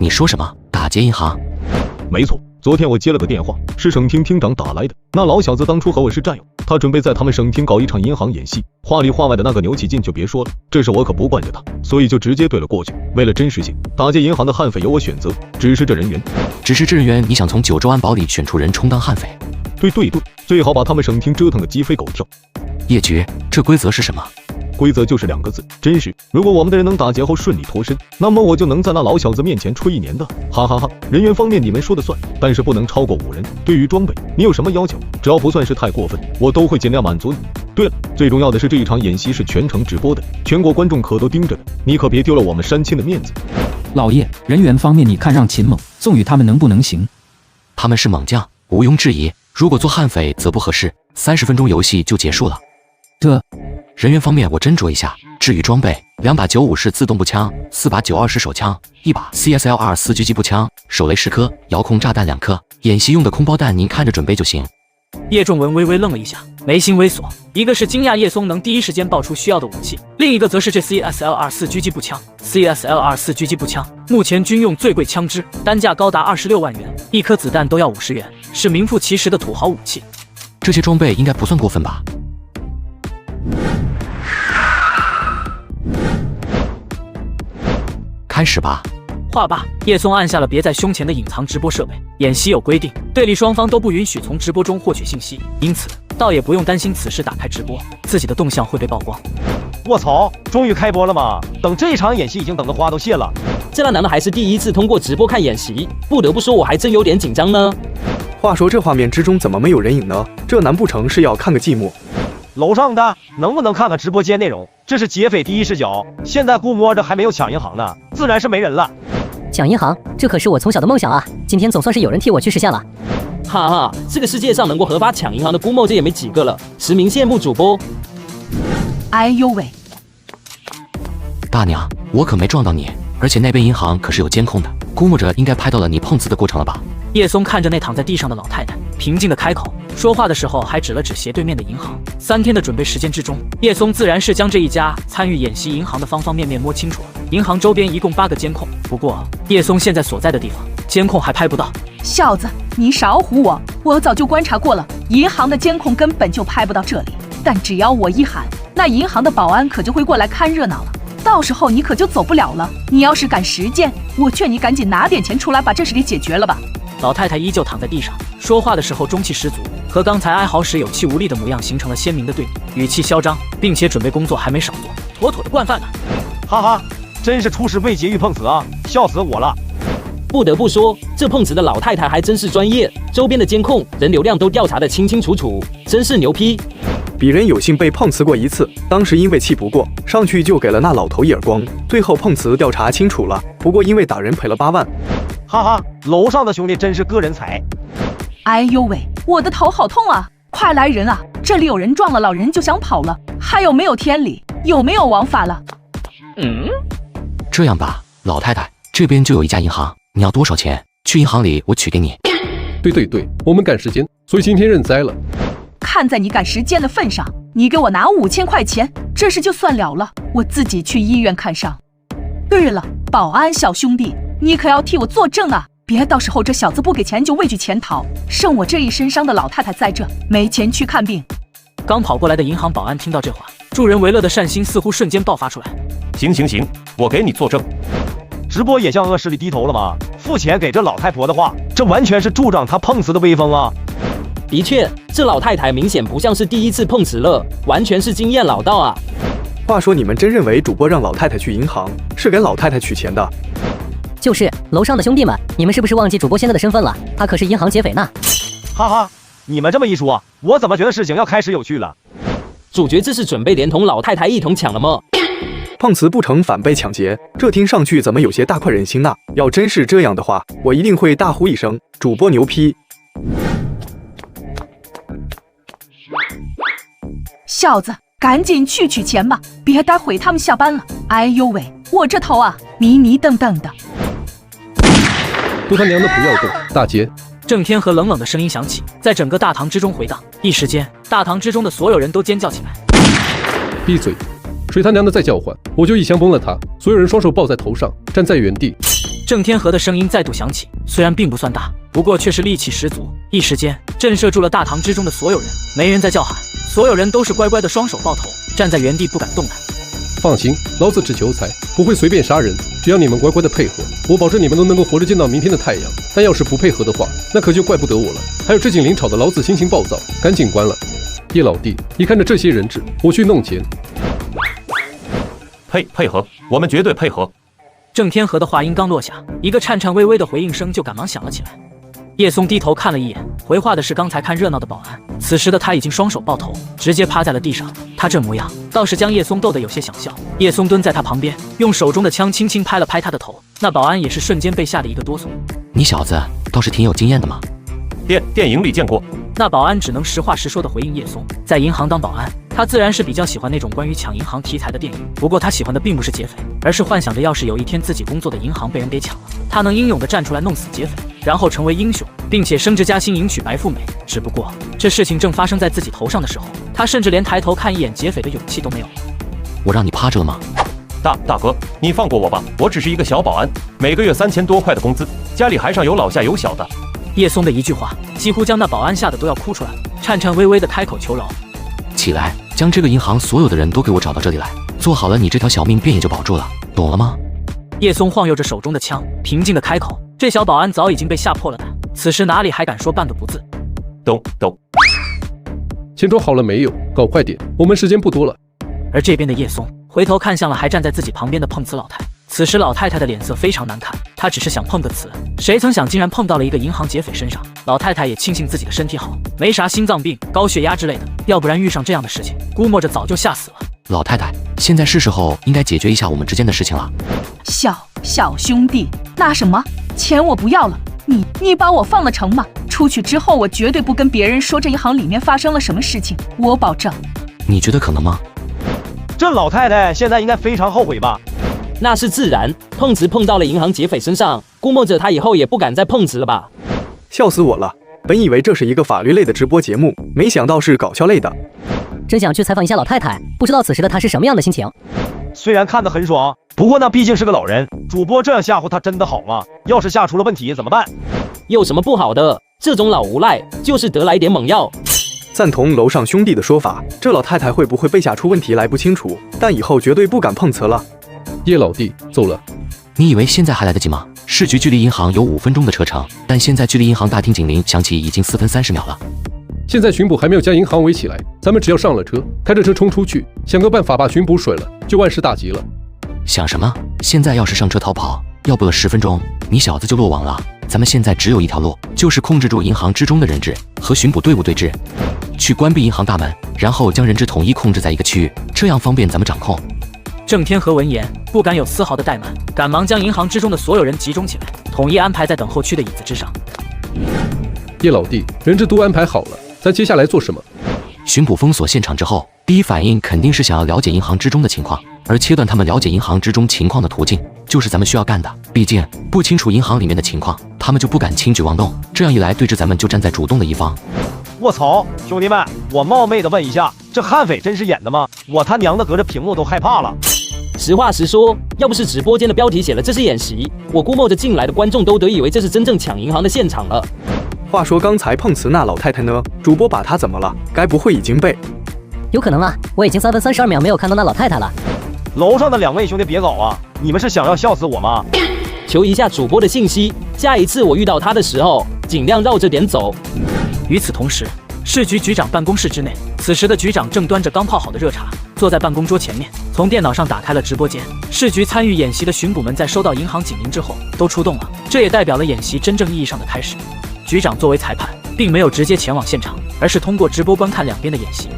你说什么？打劫银行？没错，昨天我接了个电话，是省厅厅长打来的。那老小子当初和我是战友，他准备在他们省厅搞一场银行演习，话里话外的那个牛起劲就别说了。这事我可不惯着他，所以就直接怼了过去。为了真实性，打劫银行的悍匪由我选择，只是这人员。只是这人员，你想从九州安保里选出人充当悍匪？对，最好把他们省厅折腾个鸡飞狗跳。叶局，这规则是什么？规则就是2个字，真实。如果我们的人能打劫后顺利脱身，那么我就能在那老小子面前吹1年的，哈哈哈。人员方面你们说的算，但是不能超过5人。对于装备，你有什么要求？只要不算是太过分，我都会尽量满足你。对了，最重要的是这一场演习是全程直播的，全国观众可都盯着的，你可别丢了我们山青的面子。老爷，人员方面你看让秦猛、宋宇他们能不能行？他们是猛将，毋庸置疑。如果做悍匪则不合适，30分钟游戏就结束了。人员方面我斟酌一下。至于装备，2把9.5式自动步枪，4把9.2式手枪，1把 CSLR 4狙击步枪，手雷10颗，遥控炸弹2颗，演习用的空包弹您看着准备就行。叶仲文微微愣了一下，眉心微锁，一个是惊讶叶松能第一时间爆出需要的武器，另一个则是这 CSLR 4狙击步枪。CSLR 4狙击步枪目前军用最贵枪支，单价高达26万元，1颗子弹都要50元，是名副其实的土豪武器。这些装备应该不算过分吧？开始吧。话罢，叶松按下了别在胸前的隐藏直播设备。演习有规定，队里双方都不允许从直播中获取信息，因此倒也不用担心此时打开直播，自己的动向会被曝光。卧槽，终于开播了吗？等这一场演习已经等得花都谢了。这难道还是第一次通过直播看演习？不得不说，我还真有点紧张呢。话说这画面之中怎么没有人影呢？这难不成是要看个寂寞？楼上的能不能看看直播间内容？这是劫匪第一视角，现在估摸着还没有抢银行呢，自然是没人了。抢银行，这可是我从小的梦想啊！今天总算是有人替我去实现了。哈哈，这个世界上能够合法抢银行的估摸着也没几个了，实名羡慕主播。哎呦喂！大娘，我可没撞到你，而且那边银行可是有监控的，估摸着应该拍到了你碰瓷的过程了吧？叶松看着那躺在地上的老太太，平静的开口，说话的时候还指了指斜对面的银行。3天的准备时间之中，叶松自然是将这一家参与演习银行的方方面面摸清楚了。银行周边一共8个监控，不过叶松现在所在的地方监控还拍不到。小子，你少唬我！我早就观察过了，银行的监控根本就拍不到这里。但只要我一喊，那银行的保安可就会过来看热闹了。到时候你可就走不了了。你要是敢实践，我劝你赶紧拿点钱出来把这事给解决了吧。老太太依旧躺在地上，说话的时候中气十足，和刚才哀嚎时有气无力的模样形成了鲜明的对比，语气嚣张，并且准备工作还没少做，妥妥的惯犯呢。哈哈，真是出师未捷遇碰瓷啊，笑死我了。不得不说，这碰瓷的老太太还真是专业，周边的监控、人流量都调查得清清楚楚，真是牛批。鄙人有幸被碰瓷过1次，当时因为气不过，上去就给了那老头一耳光，最后碰瓷调查清楚了，不过因为打人赔了8万。哈哈，楼上的兄弟真是个人才。哎呦喂，我的头好痛啊！快来人啊！这里有人撞了老人就想跑了，还有没有天理？有没有王法了？这样吧，老太太，这边就有一家银行，你要多少钱？去银行里我取给你。对，我们赶时间，所以今天认栽了。看在你赶时间的份上，你给我拿5000块钱，这事就算了了，我自己去医院看伤。对了，保安小兄弟，你可要替我作证啊！别到时候这小子不给钱就畏惧潜逃，剩我这一身伤的老太太在这，没钱去看病。刚跑过来的银行保安听到这话，助人为乐的善心似乎瞬间爆发出来。行，我给你作证。直播也向恶势力低头了吗？付钱给这老太婆的话，这完全是助长她碰瓷的威风啊！的确，这老太太明显不像是第一次碰瓷了，完全是经验老道啊。话说你们真认为主播让老太太去银行是给老太太取钱的？就是楼上的兄弟们，你们是不是忘记主播现在的身份了？他可是银行劫匪呢。哈哈，你们这么一说，我怎么觉得事情要开始有趣了？主角这是准备连同老太太一同抢了吗？碰瓷不成反被抢劫，这听上去怎么有些大快人心呢？要真是这样的话，我一定会大呼一声主播牛批。小子，赶紧去取钱吧，别待会他们下班了。哎呦喂，我这头啊迷迷瞪瞪的。都他娘的不要动，大姐！郑天和冷冷的声音响起，在整个大堂之中回荡，一时间，大堂之中的所有人都尖叫起来。闭嘴！谁他娘的在叫唤，我就一枪崩了他！所有人双手抱在头上，站在原地。郑天河的声音再度响起，虽然并不算大，不过却是力气十足，一时间震慑住了大堂之中的所有人，没人在叫喊，所有人都是乖乖的双手抱头，站在原地不敢动弹。放心，老子只求财，不会随便杀人，只要你们乖乖的配合，我保证你们都能够活着见到明天的太阳。但要是不配合的话，那可就怪不得我了。还有这紧邻吵得老子心情暴躁，赶紧关了。叶老弟，你看着这些人质，我去弄钱。配合，我们绝对配合。郑天河的话音刚落下，一个颤颤巍巍的回应声就赶忙响了起来。叶松低头看了一眼，回话的是刚才看热闹的保安。此时的他已经双手抱头，直接趴在了地上。他这模样倒是将叶松逗得有些想笑。叶松蹲在他旁边，用手中的枪轻轻拍了拍他的头。那保安也是瞬间被吓得一个哆嗦。你小子倒是挺有经验的嘛。电影里见过。那保安只能实话实说的回应叶松，在银行当保安，他自然是比较喜欢那种关于抢银行题材的电影。不过他喜欢的并不是劫匪，而是幻想着要是有一天自己工作的银行被人给抢了，他能英勇地站出来弄死劫匪，然后成为英雄，并且升职加薪迎娶白富美。只不过这事情正发生在自己头上的时候，他甚至连抬头看一眼劫匪的勇气都没有了。我让你趴着了吗？大哥，你放过我吧，我只是一个小保安，每个月3000多块的工资，家里还上有老下有小的。叶松的一句话几乎将那保安吓得都要哭出来了，颤颤巍巍地开口求饶：起来，将这个银行所有的人都给我找到这里来，做好了你这条小命便也就保住了，懂了吗？叶松晃悠着手中的枪，平静地开口。这小保安早已经被吓破了胆，此时哪里还敢说半个不字。懂。钱装好了没有？搞快点，我们时间不多了。而这边的叶松回头看向了还站在自己旁边的碰瓷老太。此时老太太的脸色非常难看，她只是想碰个瓷，谁曾想竟然碰到了一个银行劫匪身上。老太太也庆幸自己的身体好，没啥心脏病、高血压之类的，要不然遇上这样的事情，估摸着早就吓死了。老太太，现在是时候应该解决一下我们之间的事情了。小兄弟，那什么，钱我不要了，你把我放了成吗？出去之后我绝对不跟别人说这银行里面发生了什么事情，我保证。你觉得可能吗？这老太太现在应该非常后悔吧？那是自然，碰瓷碰到了银行劫匪身上，估摸着他以后也不敢再碰瓷了吧？笑死我了！本以为这是一个法律类的直播节目，没想到是搞笑类的。真想去采访一下老太太，不知道此时的她是什么样的心情。虽然看得很爽，不过那毕竟是个老人，主播这样吓唬她真的好吗？要是吓出了问题怎么办？有什么不好的？这种老无赖就是得来点猛药。赞同楼上兄弟的说法，这老太太会不会被吓出问题来不清楚，但以后绝对不敢碰瓷了。叶老弟，走了。你以为现在还来得及吗？市局距离银行有5分钟的车程，但现在距离银行大厅警铃响起已经4分30秒了。现在巡捕还没有将银行围起来，咱们只要上了车，开着车冲出去，想个办法把巡捕甩了，就万事大吉了。想什么？现在要是上车逃跑，要不了10分钟，你小子就落网了。咱们现在只有一条路，就是控制住银行之中的人质，和巡捕队伍对峙，去关闭银行大门，然后将人质统一控制在一个区域，这样方便咱们掌控。郑天河闻言，不敢有丝毫的怠慢，赶忙将银行之中的所有人集中起来，统一安排在等候区的椅子之上。叶老弟，人质都安排好了，咱接下来做什么？巡捕封锁现场之后，第一反应肯定是想要了解银行之中的情况，而切断他们了解银行之中情况的途径，就是咱们需要干的。毕竟不清楚银行里面的情况，他们就不敢轻举妄动，这样一来，对峙咱们就站在主动的一方。卧槽，兄弟们，我冒昧的问一下，这悍匪真是演的吗？我他娘的隔着屏幕都害怕了。实话实说，要不是直播间的标题写了这是演习，我估摸着进来的观众都得以为这是真正抢银行的现场了。话说刚才碰瓷那老太太呢？主播把她怎么了？该不会已经被……有可能啊，我已经3分32秒没有看到那老太太了。楼上的2位兄弟别搞啊！你们是想要笑死我吗？求一下主播的信息，下一次我遇到他的时候，尽量绕着点走。与此同时，市局局长办公室之内，此时的局长正端着刚泡好的热茶，坐在办公桌前面，从电脑上打开了直播间。市局参与演习的巡捕们在收到银行警铃之后都出动了，这也代表了演习真正意义上的开始。局长作为裁判，并没有直接前往现场，而是通过直播观看两边的演习。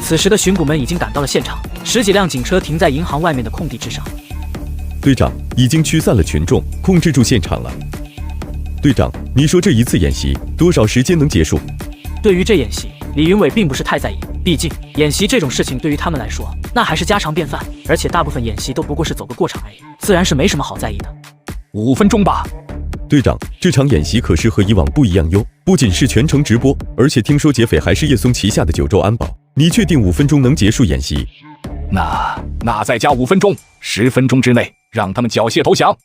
此时的巡捕们已经赶到了现场，10几辆警车停在银行外面的空地之上。队长已经驱散了群众，控制住现场了。队长，你说这一次演习多少时间能结束？对于这演习，李云伟并不是太在意，毕竟演习这种事情对于他们来说，那还是家常便饭，而且大部分演习都不过是走个过场而已，自然是没什么好在意的。5分钟吧。队长，这场演习可是和以往不一样哟，不仅是全程直播，而且听说劫匪还是叶松旗下的9州安保。你确定5分钟能结束演习？那再加5分钟，10分钟之内让他们缴械投降。